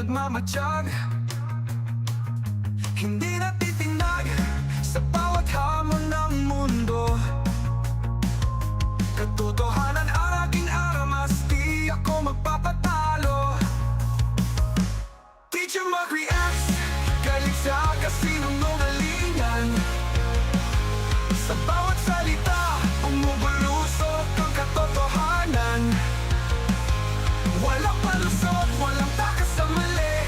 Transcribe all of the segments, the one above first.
nagmamatiyag, hindi natitinag sa bawat hamon ng mundo. Katotohanan ang aking aramas, di ako magpapatalo. Teacher mag-reacts, galit sa kasinungalingan. Sa bawat salita, umubulusok ang katotohanan. Walang palusot, walang takas sa mali.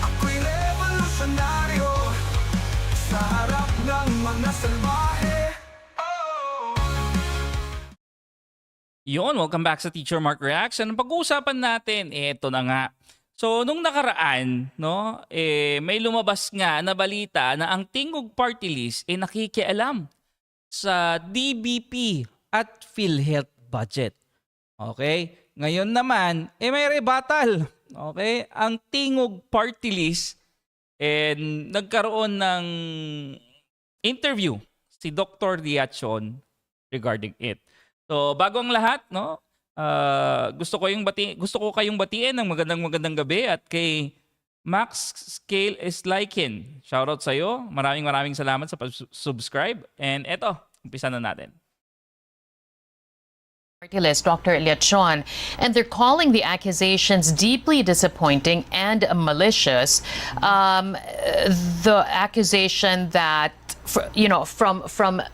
Ako'y revolusyonaryo sa harap ng mga salbahe. Yun, welcome back sa Teacher Mark Reaction. Ang pag-uusapan natin, eto na nga. So, nung nakaraan, no, may lumabas nga na balita na ang Tingog Party List nakikialam sa DBP at PhilHealth budget. Okay? Ngayon naman, may rebuttal. Okay? Ang Tingog Party List, nagkaroon ng interview si Dr. Leachon regarding it. So, bago ang lahat, no? Gusto ko kayong batiin ng magandang gabi at kay Max Scale is Liken. Shoutout sa iyo. Maraming salamat sa subscribe. And eto, umpisa na natin. Party list, Dr. Leachon, and they're calling the accusations deeply disappointing and malicious. The accusation that, from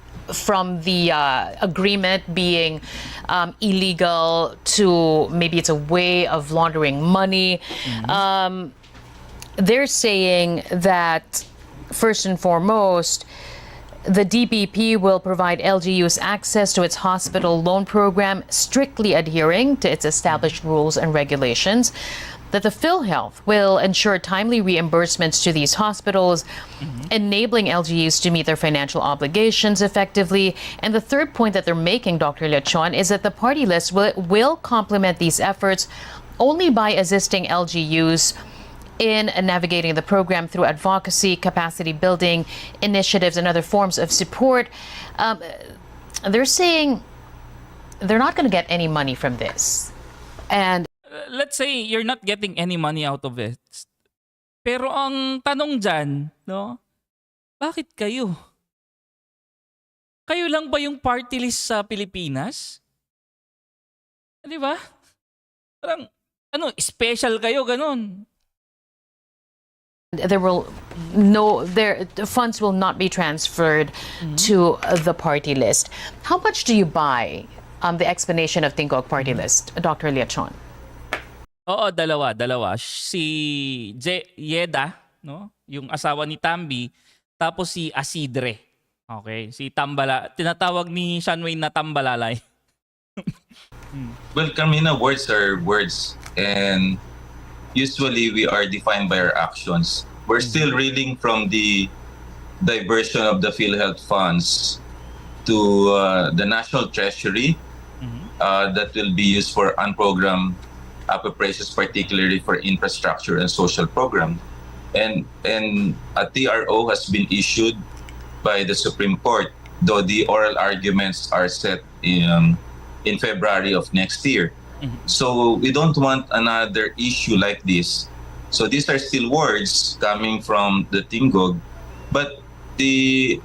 the agreement being illegal to maybe it's a way of laundering money. They're saying that, first and foremost, the DBP will provide LGUs access to its hospital loan program, strictly adhering to its established rules and regulations. That the PhilHealth will ensure timely reimbursements to these hospitals, enabling LGUs to meet their financial obligations effectively. And the third point that they're making, Dr. Leachon, is that the party list will complement these efforts only by assisting LGUs in navigating the program through advocacy, capacity building initiatives, and other forms of support. They're saying they're not going to get any money from this. And Let's say you're not getting any money out of it. Pero ang tanong dyan, no? Bakit kayo? Kayo lang ba yung party list sa Pilipinas? Di ba? Parang, special kayo, ganun. the funds will not be transferred to the party list. How much do you buy the explanation of Tingog party list, Dr. Leachon? Oo, dalawa. Si Yeda, no? Yung asawa ni Tambi, tapos si Asidre. Okay, si Tambala, tinatawag ni Shanwein na Tambalalay. Well, Carmina, words are words, and usually we are defined by our actions. We're still reeling from the diversion of the PhilHealth funds to the National Treasury that will be used for unprogrammed appropriations, particularly for infrastructure and social program. And a TRO has been issued by the Supreme Court, though the oral arguments are set in February of next year. So we don't want another issue like this. So these are still words coming from the Tingog, but the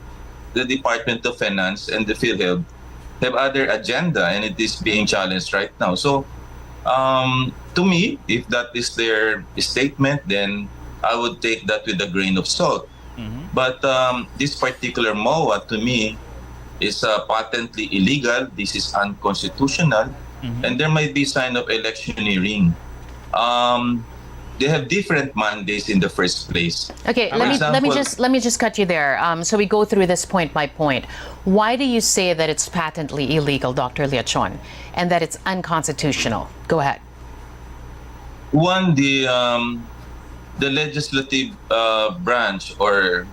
Department of Finance and the PhilHealth have other agenda, and it is being challenged right now. So to me, if that is their statement, then I would take that with a grain of salt. But this particular MOA, to me, is patently illegal. This is unconstitutional, and there might be sign of electioneering. They have different mandates in the first place. Okay, let me just cut you there. So we go through this point by point. Why do you say that it's patently illegal, Dr. Leachon, and that it's unconstitutional? Go ahead. One, the legislative branch or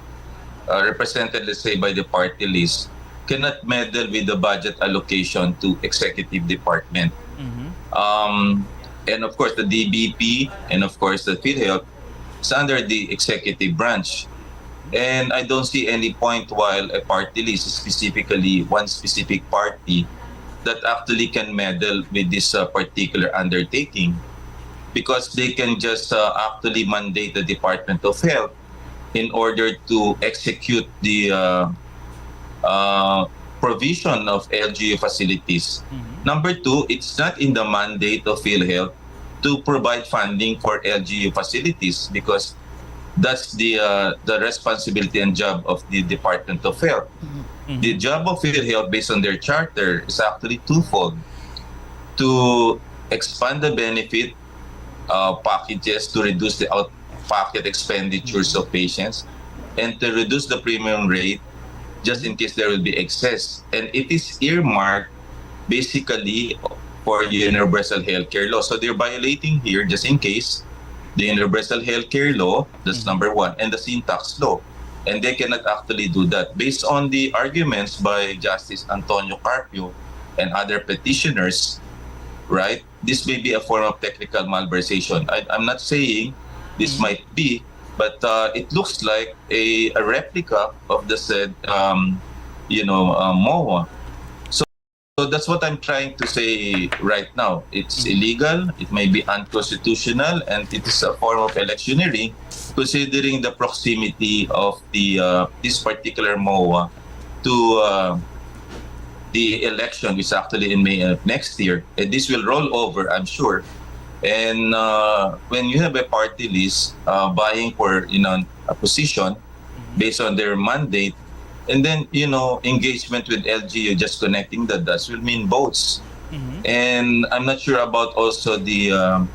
represented, let's say, by the party list cannot meddle with the budget allocation to executive department. And of course, the DBP and of course the PhilHealth is under the executive branch. And I don't see any point while a party list, specifically one specific party, that actually can meddle with this particular undertaking. because they can just actually mandate the Department of Health in order to execute the provision of LGU facilities. Number two, it's not in the mandate of PhilHealth to provide funding for LGU facilities because that's the responsibility and job of the Department of Health. The job of PhilHealth, based on their charter, is actually twofold: to expand the benefit packages to reduce the out-pocket expenditures of patients, and to reduce the premium rate just in case there will be excess. And it is earmarked basically for universal healthcare law. So they're violating here, just in case, the universal healthcare law, that's number one, and the sin tax law. And they cannot actually do that. Based on the arguments by Justice Antonio Carpio and other petitioners, right, this may be a form of technical malversation. I'm not saying this might be, but it looks like a replica of the said, MOA. So that's what I'm trying to say right now. It's illegal, it may be unconstitutional, and it is a form of electioneering, considering the proximity of the this particular MOA to the election, which is actually in May next year. And this will roll over, I'm sure. And when you have a party list vying for a position based on their mandate, and then engagement with LGU, just connecting the dots, will mean votes. And I'm not sure about also the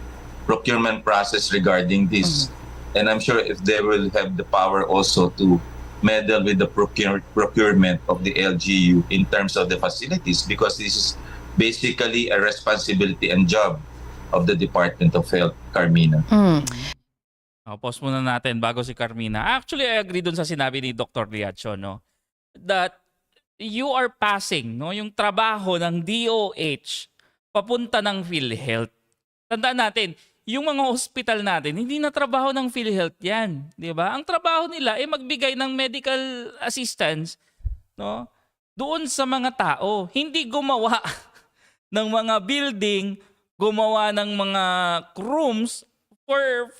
procurement process regarding this. And I'm sure if they will have the power also to meddle with the procurement of the LGU in terms of the facilities, because this is basically a responsibility and job of the Department of Health, Carmina. Pause muna natin bago si Carmina. Actually, I agree dun sa sinabi ni Dr. Leachon, no? That you are passing, no, yung trabaho ng DOH papunta ng PhilHealth. Tandaan natin, yung mga hospital natin, hindi na trabaho ng PhilHealth yan. Di ba? Ang trabaho nila ay magbigay ng medical assistance, no, doon sa mga tao. Hindi gumawa ng mga building, gumawa ng mga rooms for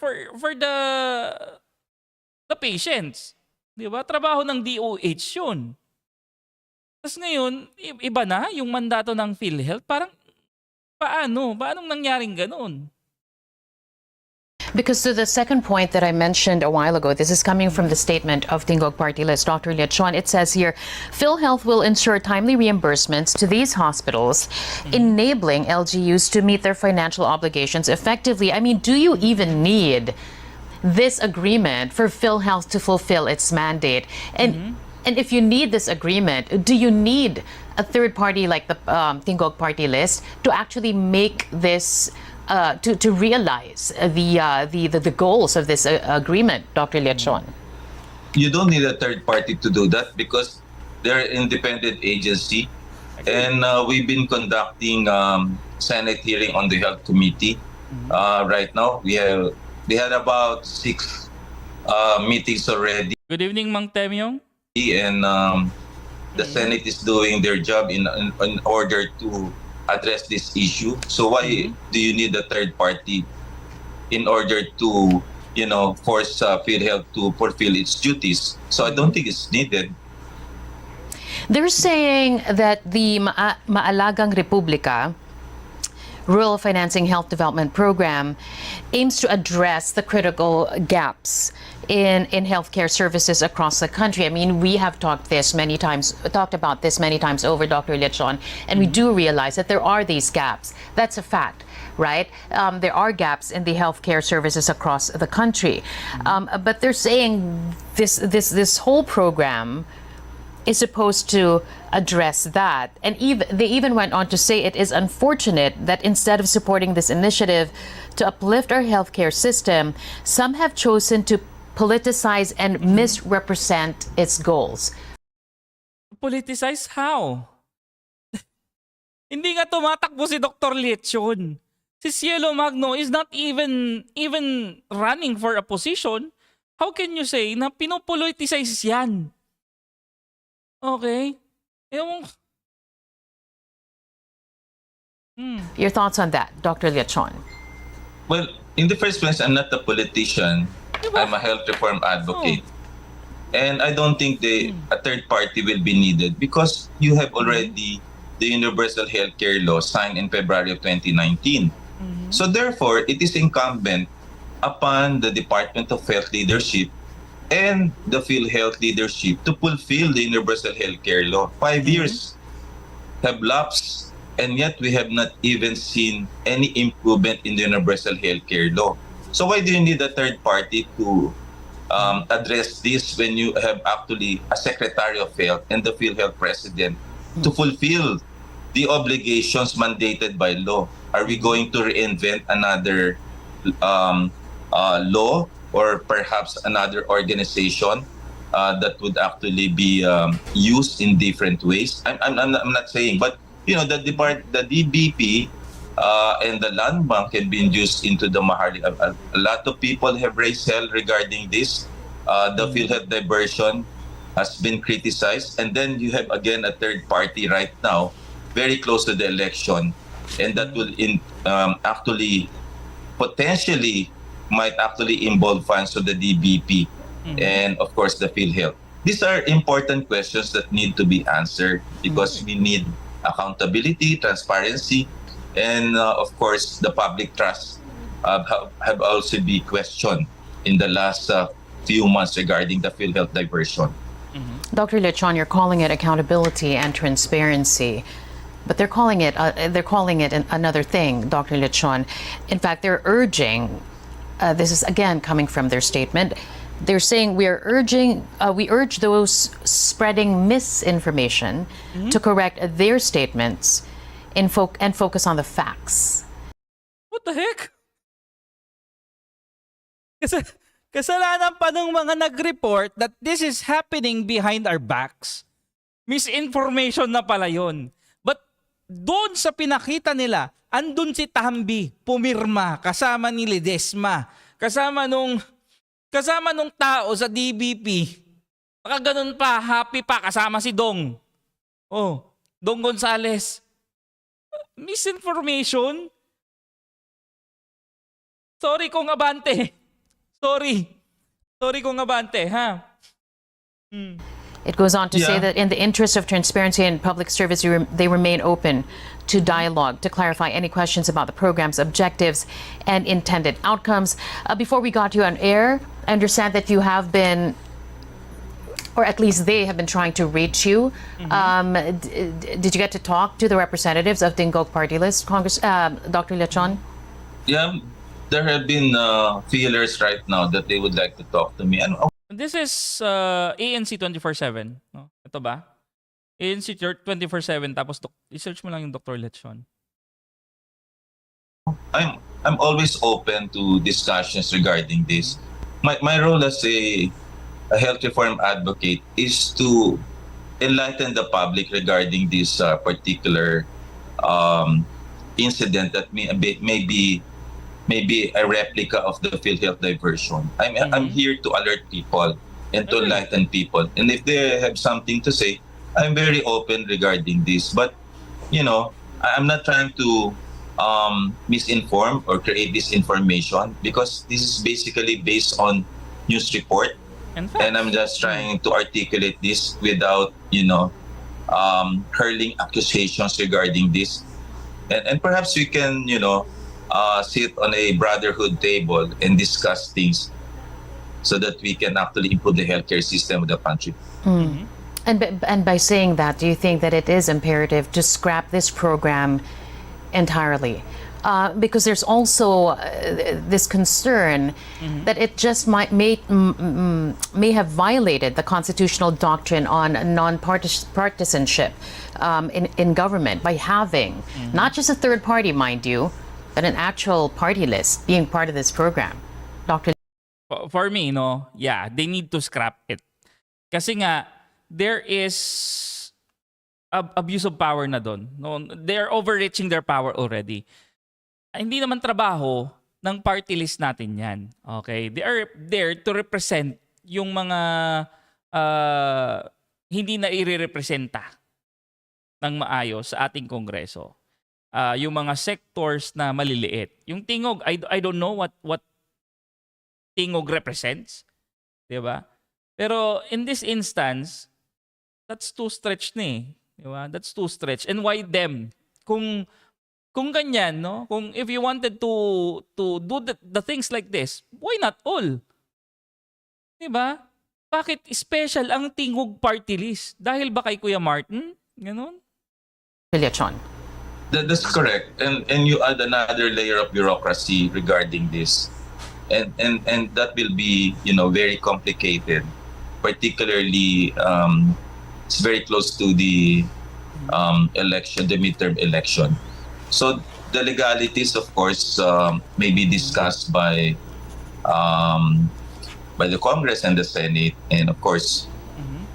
the patients. Di ba? Trabaho ng DOH yun. Tapos ngayon, iba na yung mandato ng PhilHealth. Parang, paano? Paanong nangyaring ganun? Because to the second point that I mentioned a while ago, this is coming from the statement of Tingog Party List, Dr. Leachon. It says here, PhilHealth will ensure timely reimbursements to these hospitals, enabling LGUs to meet their financial obligations effectively. I mean, do you even need this agreement for PhilHealth to fulfill its mandate? And if you need this agreement, do you need a third party like the Tingog Party List to actually make this to realize the goals of this agreement, Dr. Leachon? You don't need a third party to do that because they're an independent agency. And we've been conducting Senate hearing on the Health Committee. Right now, we had about 6 meetings already. Good evening, Mang Temyong. And the Senate is doing their job in order to address this issue. So why do you need a third party in order to, force PhilHealth to fulfill its duties? So I don't think it's needed. They're saying that the Maalagang Republika Rural Financing Health Development Program aims to address the critical gaps in healthcare services across the country. I mean, we have talked about this many times over, Dr. Leachon, and we do realize that there are these gaps. That's a fact, right? There are gaps in the healthcare services across the country. But they're saying this whole program is supposed to address that. And they even went on to say it is unfortunate that instead of supporting this initiative to uplift our healthcare system, some have chosen to politicize and misrepresent its goals. Politicize how? Hindi nga tumatakbo si Dr. Leachon. Si Cielo Magno is not even running for a position. How can you say na pinopoliticize yan? Okay. Your thoughts on that, Dr. Leachon? Well, In the first place, I'm not a politician. Diba? I'm a health reform advocate. And I don't think a third party will be needed because you have already the Universal Healthcare Law signed in February of 2019. So therefore, it is incumbent upon the Department of Health leadership and the PhilHealth leadership to fulfill the Universal Healthcare Law. 5 years have lapsed, and yet we have not even seen any improvement in the Universal Healthcare Law. So why do you need a third party to address this when you have actually a Secretary of Health and the PhilHealth President to fulfill the obligations mandated by law? Are we going to reinvent another law or perhaps another organization that would actually be used in different ways? I'm not saying, but the DBP and the land bank can be induced into the Maharli. A lot of people have raised hell regarding this. The PhilHealth diversion has been criticized, and then you have again a third party right now, very close to the election, and that will actually potentially might actually involve funds to the DBP and of course the PhilHealth. These are important questions that need to be answered because we need accountability, transparency, and of course the public trust have also been questioned in the last few months regarding the PhilHealth diversion. Dr. Leachon, you're calling it accountability and transparency, but they're calling it another thing, Dr. Leachon. In fact, they're urging. This is again coming from their statement. They're saying we urge those spreading misinformation to correct their statements and focus on the facts. What the heck? Kasalanan pa ng mga nag-report that this is happening behind our backs. Misinformation na pala yun. But doon sa pinakita nila, andun si Tambi, pumirma, kasama ni Ledesma, kasama nung tao sa DBP. Baka ganun pa, happy pa, kasama si Dong. Oh, Dong Gonzales. Misinformation? Sorry kung abante. Sorry kung abante, ha? It goes on to say that in the interest of transparency and public service, they remain open to dialogue to clarify any questions about the program's objectives and intended outcomes. Before we got you on air, I understand that you have been, or at least they have been trying to reach you. Did you get to talk to the representatives of Tingog party list, Dr. Leachon? Yeah, there have been feelers right now that they would like to talk to me. And This is ANC 24/7. No? Ito ba? ANC 24/7 tapos i-search mo lang yung Dr. Leachon. I'm always open to discussions regarding this. My role as a health reform advocate is to enlighten the public regarding this particular incident that may be a replica of the PhilHealth diversion. I'm here to alert people and to enlighten people. And if they have something to say, I'm very open regarding this. But, I'm not trying to misinform or create disinformation because this is basically based on news report. And I'm just trying to articulate this without, hurling accusations regarding this. And perhaps we can, sit on a brotherhood table and discuss things so that we can actually improve the healthcare system of the country. And by saying that, do you think that it is imperative to scrap this program entirely? Because there's also this concern that it just may have violated the constitutional doctrine on non-partisanship in government by having not just a third party, mind you, but an actual party list being part of this program. Dr. For me, they need to scrap it. Kasi nga, there is abuse of power na doon. No? They're overreaching their power already. Hindi naman trabaho ng party list natin yan. Okay? They are there to represent yung mga hindi na irerepresenta ng maayos sa ating Kongreso. yung mga sectors na maliliit. Yung Tingog, I don't know what Tingog represents, 'di ba? Pero in this instance, that's too stretch na eh. 'Di ba? That's too stretch. And why them? Kung ganyan, no? Kung if you wanted to do the things like this, why not all? 'Di ba? Bakit special ang Tingog party list? Dahil ba kay Kuya Martin? Ganon? Leachon. That's correct. And you add another layer of bureaucracy regarding this. And that will be, very complicated. Particularly, it's very close to the election, the midterm election. So the legalities, of course, may be discussed by the Congress and the Senate, and of course,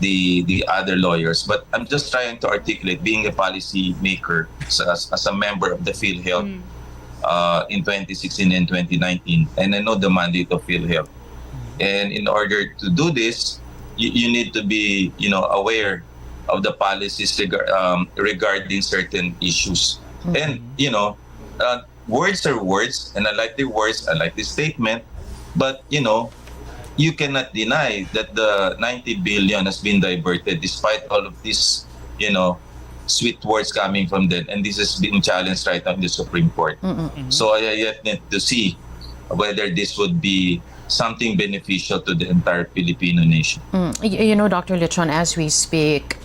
the other lawyers. But I'm just trying to articulate, being a policy maker, as a member of the PhilHealth in 2016 and 2019, and I know the mandate of PhilHealth. And in order to do this, you need to be, aware of the policies regarding certain issues. And words are words, and I like the words, I like the statement, but you cannot deny that the 90 billion has been diverted despite all of these, sweet words coming from them, and this is being challenged right now in the Supreme Court. So I yet need to see whether this would be something beneficial to the entire Filipino nation. Dr. Leachon, as we speak,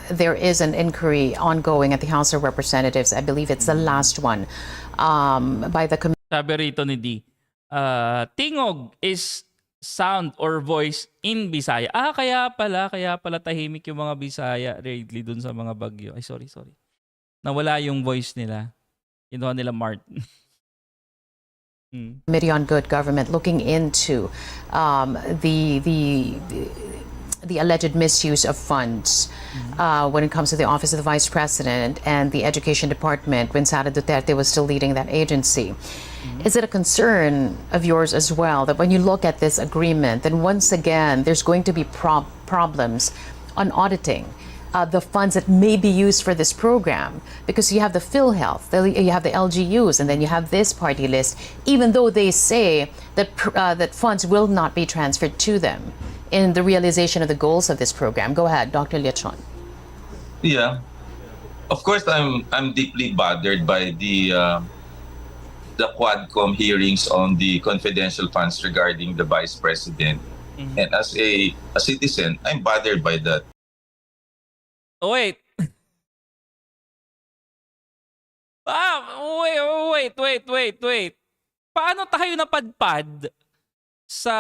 there is an inquiry ongoing at the House of Representatives. I believe it's the last one by the committee. Sabi rito ni D, Tingog is sound or voice in Bisaya. Kaya pala tahimik yung mga Bisaya lately dun sa mga bagyo. Ay, sorry. Nawala yung voice nila. Kinuha nila Martin. Committee on Good Government looking into the alleged misuse of funds when it comes to the Office of the Vice President and the Education Department when Sara Duterte was still leading that agency. Is it a concern of yours as well that when you look at this agreement, then once again there's going to be problems on auditing the funds that may be used for this program? Because you have the PhilHealth, you have the LGUs, and then you have this party list, even though they say that that funds will not be transferred to them in the realization of the goals of this program. Go ahead, Dr. Leachon. Yeah, of course, I'm deeply bothered by the Quadcom hearings on the confidential funds regarding the Vice President, and as a citizen, I'm bothered by that. Oh, wait. Wait. Paano tayo napadpad sa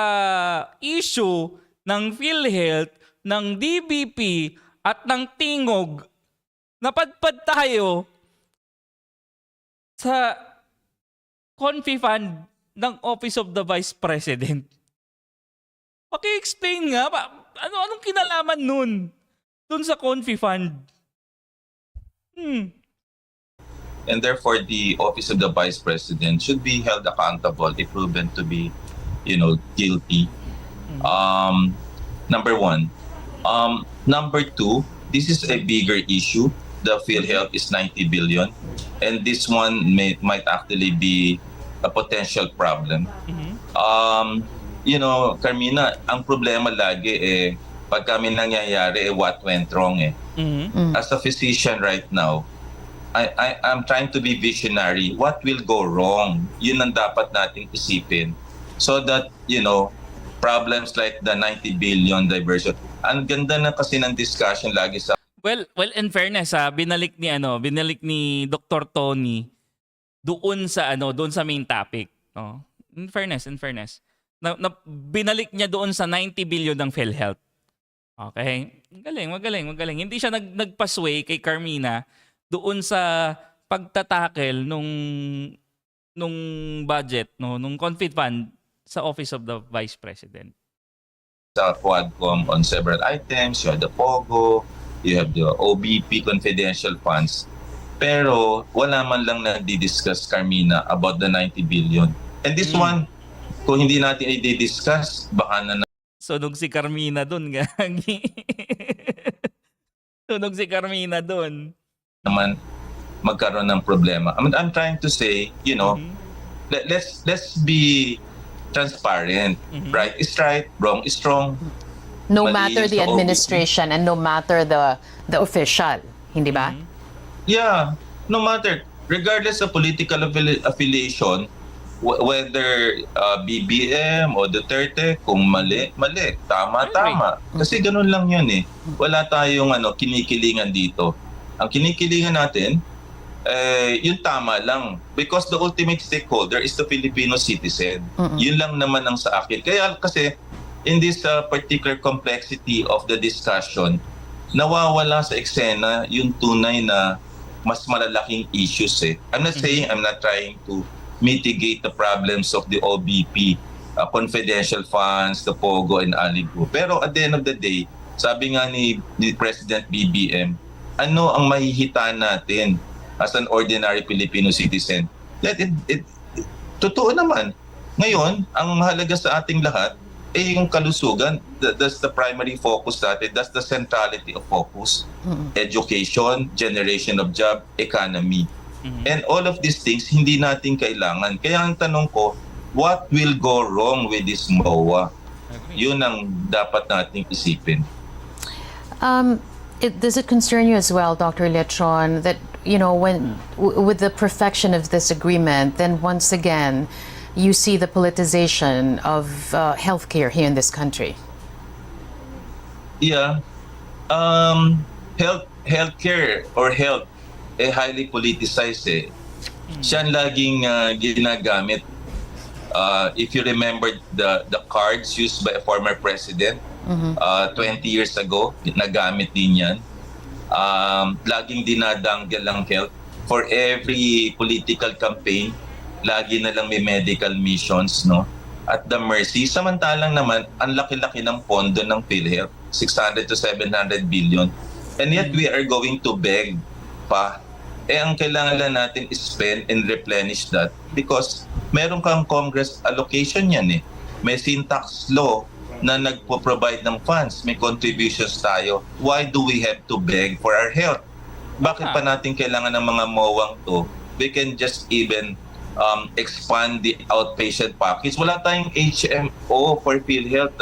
issue ng PhilHealth, ng DBP, at ng Tingog? Napadpad tayo sa Confi Fund ng Office of the Vice President. Paki-explain nga, anong kinalaman nun? Dun sa Confi Fund. And therefore, the Office of the Vice President should be held accountable if proven to be, guilty. Number one. Number two, this is a bigger issue. The PhilHealth is 90 billion, and this one might actually be a potential problem. Carmina, ang problema lagi pag kami nangyayari, what went wrong As a physician right now, I'm trying to be visionary. What will go wrong? Yun ang dapat nating isipin. So that, problems like the 90 billion diversion. Ang ganda na kasi ng discussion lagi sa... Well, in fairness, binalik ni Dr. Tony doon sa main topic. No? In fairness. Binalik niya doon sa 90 billion ng PhilHealth. Okay? Magaling. Hindi siya nagpasway kay Carmina doon sa pagtatakel nung budget, nung confit fund sa Office of the Vice President. Sa Quadcom on several items, you have the POGO, you have the OBP confidential funds. Pero wala man lang na-discuss, Carmina, about the 90 billion. And this one, kung hindi natin i-discuss, baka na Sunog si Carmina doon, gagi. Sunog si Carmina doon. naman magkaroon ng problema. I mean, I'm trying to say, let's be transparent. Right is right, wrong is wrong. No Mali matter yung the sa OBP. administration and no matter the official, hindi ba? Yeah, no matter, regardless of political affiliation, whether BBM o Duterte, kung mali, mali, tama, tama. Kasi ganun lang yun eh. Wala tayong kinikilingan dito. Ang kinikilingan natin, yung tama lang. Because the ultimate stakeholder is the Filipino citizen. Yun lang naman ang sa akin. Kaya kasi, in this particular complexity of the discussion, nawawala sa eksena yung tunay na mas malalaking issues eh. I'm not saying, I'm not trying to mitigate the problems of the OBP, confidential funds, the POGO and ALIGO. Pero at the end of the day, sabi nga ni President BBM, ano ang mahihita natin as an ordinary Filipino citizen? Totoo naman. Ngayon, ang mahalaga sa ating lahat ay yung kalusugan. That's the primary focus natin. That's the centrality of focus. Education, generation of job, economy. And all of these things, hindi natin kailangan. Kaya ang tanong ko, what will go wrong with this MOA? Yun ang dapat nating isipin. Does it concern you as well, Dr. Leachon, that, with the perfection of this agreement, then once again, you see the politicization of healthcare here in this country? Yeah. Healthcare or health highly politicized eh. Siya ang laging ginagamit. If you remember the cards used by a former president 20 years ago, nagamit din yan. Laging dinadanggal ang health. For every political campaign, lagi na lang may medical missions, no? At the mercy. Samantalang naman, ang laki-laki ng pondo ng PhilHealth, 600 to 700 billion. And yet we are going to beg pa. Ang kailangan lang natin is spend and replenish that because meron kang Congress allocation yan eh. May syntax law na nagpo-provide ng funds, may contributions tayo. Why do we have to beg for our health? Bakit pa natin kailangan ng mga mowang to? We can just even expand the outpatient package. Wala tayong HMO for PhilHealth,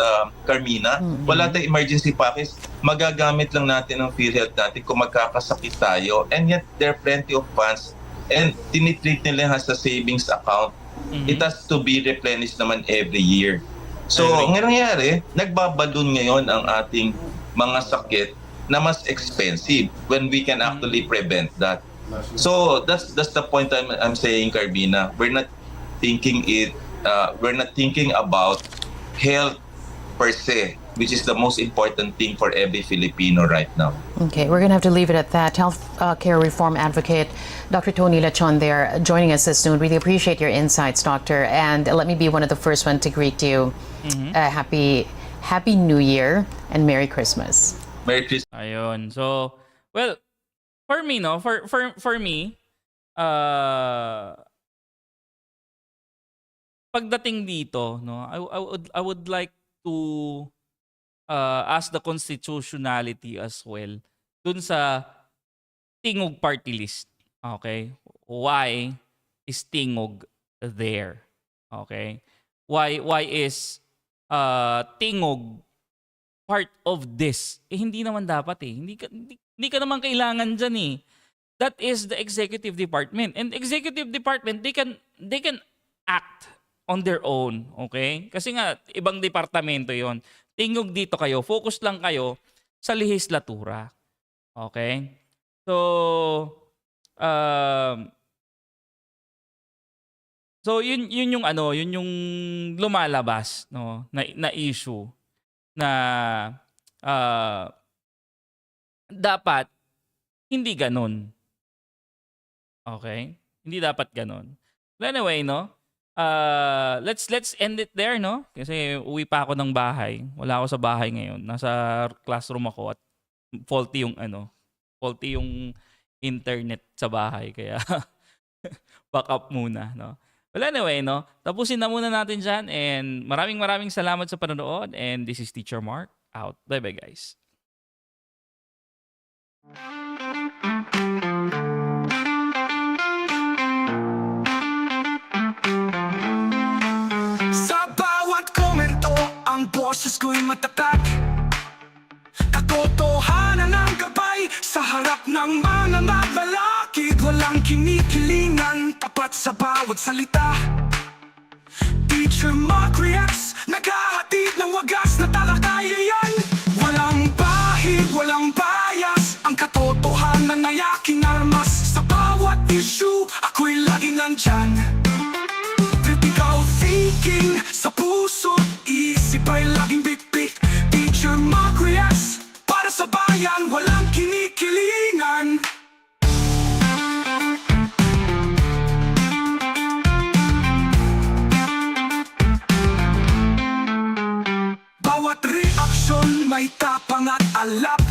Carmina. Wala tayong emergency package. Magagamit lang natin ang PhilHealth natin kung magkakasakit tayo. And yet, there are plenty of funds. And tinitreat nila as a savings account. It has to be replenished naman every year. So, ang nangyayari, nagbabalon ngayon ang ating mga sakit na mas expensive when we can actually prevent that. So that's the point I'm saying, Carbina. We're not thinking about health per se, which is the most important thing for every Filipino right now. Okay, we're going to have to leave it at that. Health care reform advocate Dr. Tony Leachon there joining us this noon. Really appreciate your insights, Doctor. And let me be one of the first one to greet you. Happy New Year and Merry Christmas. Merry Christmas. Ayun. So, well, for me, no, for me, pagdating dito, no, I would like to ask the constitutionality as well dun sa Tingog party list. Okay? Why is Tingog there? Okay? Why is Tingog part of this? Hindi naman dapat eh. Hindi ka naman kailangan dyan eh. That is the executive department. And executive department, they can act on their own. Okay? Kasi nga, ibang departamento yon. Tingog dito kayo. Focus lang kayo sa lehislatura. Okay? So yun yung lumalabas, no, na issue na dapat hindi ganun. Okay? Hindi dapat ganun. But anyway, no? Let's end it there, no? Kasi uwi pa ako ng bahay. Wala ako sa bahay ngayon. Nasa classroom ako at faulty yung internet sa bahay kaya back up muna, no? Well, anyway, no? Tapusin na muna natin dyan and maraming salamat sa panonood and this is Teacher Mark out. Bye-bye, guys. boses ko'y matatag, katotohanan ang gabay sa harap ng mga malalakid. Walang kinikilingan, tapat sa bawat salita. Teacher Mark reacts, naghahatid ng wagas na talakayan. Walang bahid, walang bias, ang katotohanan ay aking armas. Sa bawat issue, ako'y laging nandyan. Critical thinking sa puso, isip ay laging big-big. Teacher Mark reacts, para sa bayan, walang kinikilingan. Bawat reaksyon may tapang at alap.